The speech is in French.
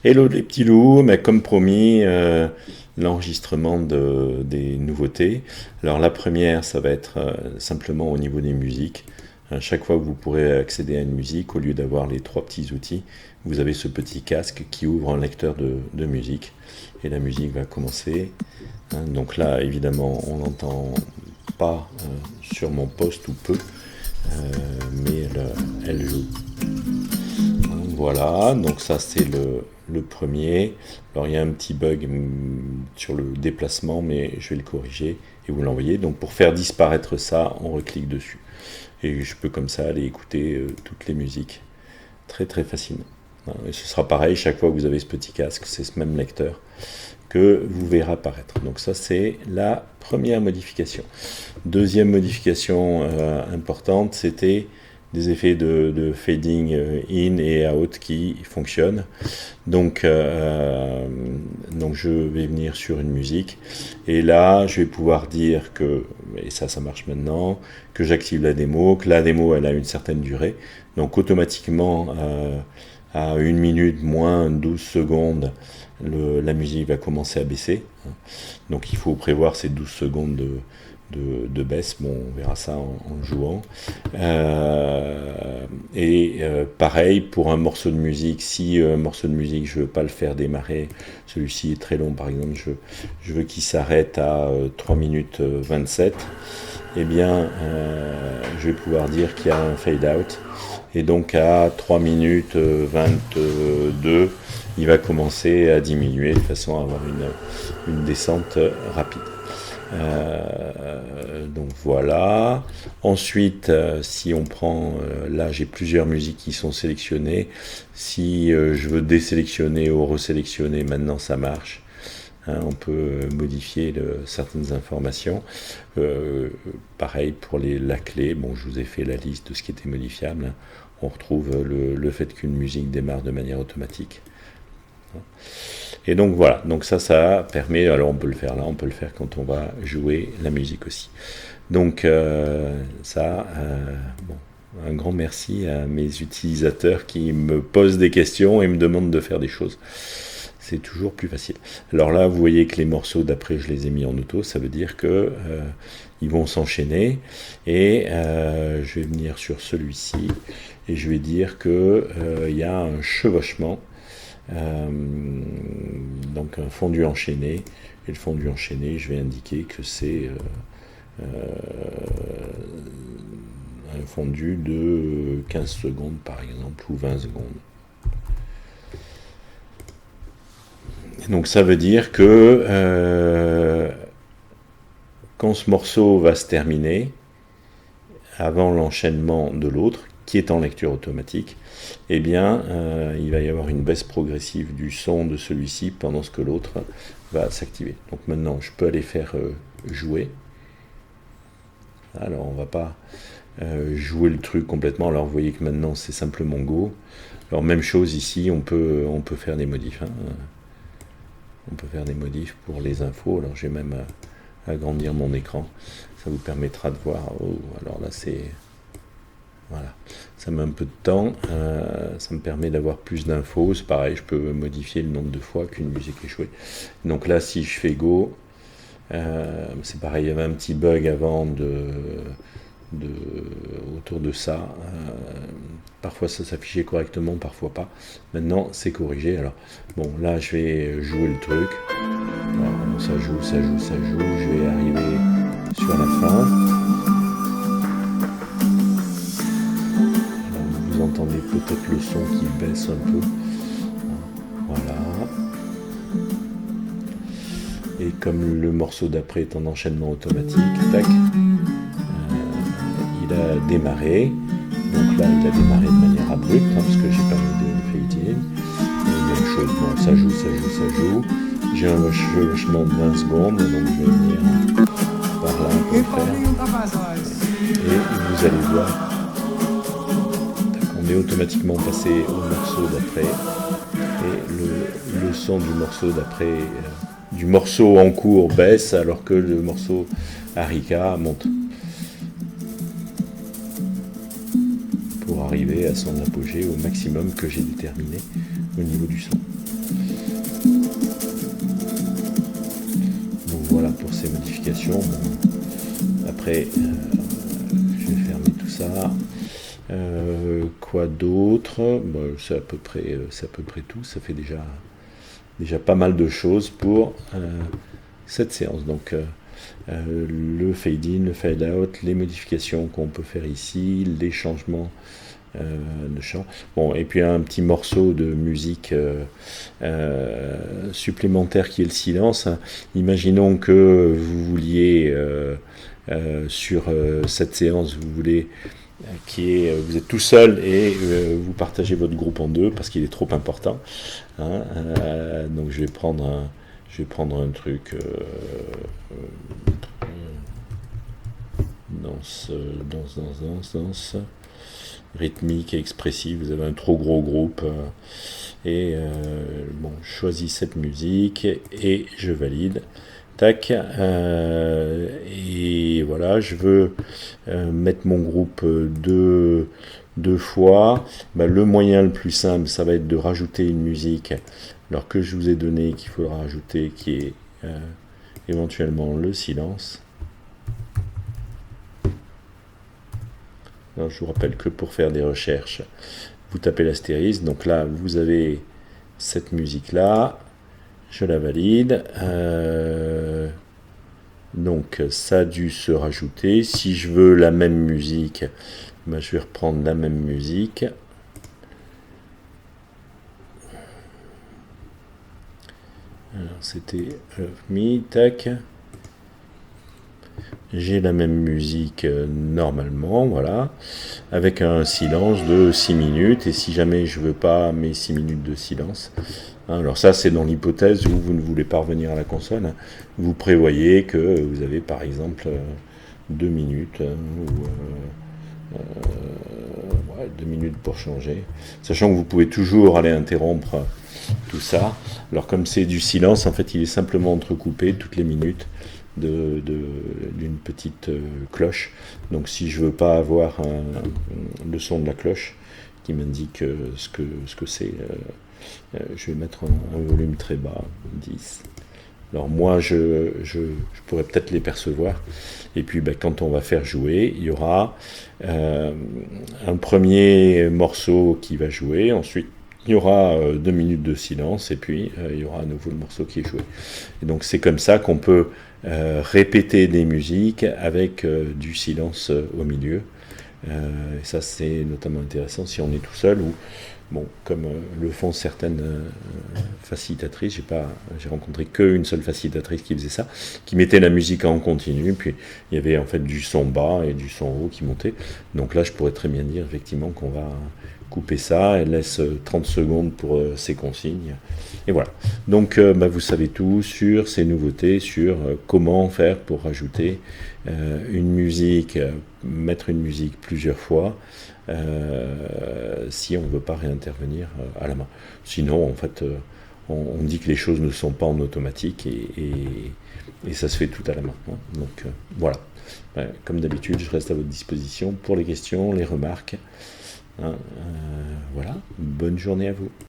Hello les petits loups, mais comme promis, l'enregistrement des nouveautés. Alors la première, ça va être simplement au niveau des musiques. Chaque fois que vous pourrez accéder à une musique, au lieu d'avoir les trois petits outils, vous avez ce petit casque qui ouvre un lecteur de musique. Et la musique va commencer. Donc là, évidemment, on n'entend pas sur mon poste ou peu, mais elle joue. Voilà, donc ça c'est le premier. Alors il y a un petit bug sur le déplacement, mais je vais le corriger et vous l'envoyer. Donc pour faire disparaître ça, on reclique dessus. Et je peux comme ça aller écouter toutes les musiques très très facilement. Et ce sera pareil, chaque fois que vous avez ce petit casque, c'est ce même lecteur que vous verrez apparaître. Donc ça c'est la première modification. Deuxième modification importante, c'était des effets de fading in et out qui fonctionnent. Donc je vais venir sur une musique et là je vais pouvoir dire que, et ça marche maintenant, que j'active la démo, que la démo elle a une certaine durée. Donc automatiquement à 1 minute moins 12 secondes, la musique va commencer à baisser. Donc il faut prévoir ces 12 secondes de baisse, bon on verra ça en jouant. Pareil pour un morceau de musique, si un morceau de musique je veux pas le faire démarrer, celui-ci est très long par exemple, je veux qu'il s'arrête à 3 minutes 27, eh bien je vais pouvoir dire qu'il y a un fade out, et donc à 3 minutes 22 il va commencer à diminuer de façon à avoir une descente rapide. Donc voilà. Ensuite, si on prend, là j'ai plusieurs musiques qui sont sélectionnées. Si je veux désélectionner ou resélectionner, maintenant ça marche. On peut modifier certaines informations. Pareil pour la clé. Bon, je vous ai fait la liste de ce qui était modifiable. On retrouve le fait qu'une musique démarre de manière automatique. Et donc voilà, donc ça permet, alors on peut le faire là, on peut le faire quand on va jouer la musique aussi. Donc bon, un grand merci à mes utilisateurs qui me posent des questions et me demandent de faire des choses. C'est toujours plus facile. Alors là, vous voyez que les morceaux d'après, je les ai mis en auto, ça veut dire que ils vont s'enchaîner, et je vais venir sur celui-ci et je vais dire que il y a un chevauchement. Donc un fondu enchaîné, et le fondu enchaîné je vais indiquer que c'est un fondu de 15 secondes par exemple, ou 20 secondes. Et donc ça veut dire que quand ce morceau va se terminer, avant l'enchaînement de l'autre, qui est en lecture automatique, eh bien, il va y avoir une baisse progressive du son de celui-ci pendant ce que l'autre va s'activer. Donc maintenant, je peux aller faire jouer. Alors, on ne va pas jouer le truc complètement. Alors, vous voyez que maintenant, c'est simplement Go. Alors, même chose ici, on peut faire des modifs. On peut faire des modifs pour les infos. Alors, je vais même agrandir mon écran. Ça vous permettra de voir. Oh, alors là, c'est... Voilà, ça met un peu de temps, ça me permet d'avoir plus d'infos. C'est pareil, je peux modifier le nombre de fois qu'une musique est jouée. Donc là, si je fais Go, c'est pareil, il y avait un petit bug avant autour de ça. Parfois ça s'affichait correctement, parfois pas. Maintenant, c'est corrigé. Alors, bon, là, je vais jouer le truc. Alors, ça joue. Je vais arriver sur la fin. Vous entendez peut-être le son qui baisse un peu. Voilà. Et comme le morceau d'après est en enchaînement automatique, tac, il a démarré. Donc là, il a démarré de manière abrupte, parce que j'ai pas mis de fade-in. Même chose, bon, ça joue. J'ai un chevauchement de 20 secondes, donc je vais venir par là pour le faire. Et vous allez voir, on est automatiquement passé au morceau d'après, et le son du morceau d'après, du morceau en cours baisse, alors que le morceau Harika monte, pour arriver à son apogée au maximum que j'ai déterminé au niveau du son. ces modifications. Après, je vais fermer tout ça. Quoi d'autre? Bon, c'est à peu près tout. Ça fait déjà pas mal de choses pour cette séance. Donc le fade in, le fade out, les modifications qu'on peut faire ici, les changements de chant. Bon, et puis un petit morceau de musique supplémentaire qui est le silence. Imaginons que vous vouliez sur cette séance, vous êtes tout seul et vous partagez votre groupe en deux parce qu'il est trop important. Hein, donc je vais prendre un truc danse rythmique et expressive. Vous avez un trop gros groupe et bon, je choisis cette musique et je valide. Tac, et voilà, je veux mettre mon groupe deux fois. Ben, le moyen le plus simple, ça va être de rajouter une musique, alors que je vous ai donné qu'il faudra rajouter, qui est éventuellement le silence. Alors, je vous rappelle que pour faire des recherches, vous tapez l'astérisque. Donc là, vous avez cette musique-là. Je la valide. Donc ça a dû se rajouter. Si je veux la même musique, ben, je vais reprendre la même musique. Alors c'était Me, tac. J'ai la même musique normalement, voilà, avec un silence de 6 minutes. Et si jamais je veux pas mes 6 minutes de silence, hein, alors ça c'est dans l'hypothèse où vous ne voulez pas revenir à la console, hein, vous prévoyez que vous avez par exemple 2 minutes, ou 2 minutes pour changer, sachant que vous pouvez toujours aller interrompre tout ça. Alors comme c'est du silence, en fait il est simplement entrecoupé toutes les minutes d'une petite cloche. Donc si je veux pas avoir le son de la cloche qui m'indique ce que c'est, je vais mettre un volume très bas, 10. Alors moi je pourrais peut-être les percevoir. Et puis ben, quand on va faire jouer, il y aura un premier morceau qui va jouer, ensuite il y aura 2 minutes de silence et puis il y aura à nouveau le morceau qui est joué. Et donc c'est comme ça qu'on peut répéter des musiques avec du silence au milieu. Et ça c'est notamment intéressant si on est tout seul ou bon, comme le font certaines facilitatrices. J'ai rencontré qu'une seule facilitatrice qui faisait ça, qui mettait la musique en continu, puis il y avait en fait du son bas et du son haut qui montait. Donc là je pourrais très bien dire effectivement qu'on va couper ça, elle laisse 30 secondes pour ses consignes. Et voilà. Donc bah, vous savez tout sur ces nouveautés, sur comment faire pour rajouter une musique, mettre une musique plusieurs fois, si on ne veut pas réintervenir à la main. Sinon, en fait, on dit que les choses ne sont pas en automatique et ça se fait tout à la main. Hein. Donc voilà. Comme d'habitude, je reste à votre disposition pour les questions, les remarques. Hein, voilà, bonne journée à vous.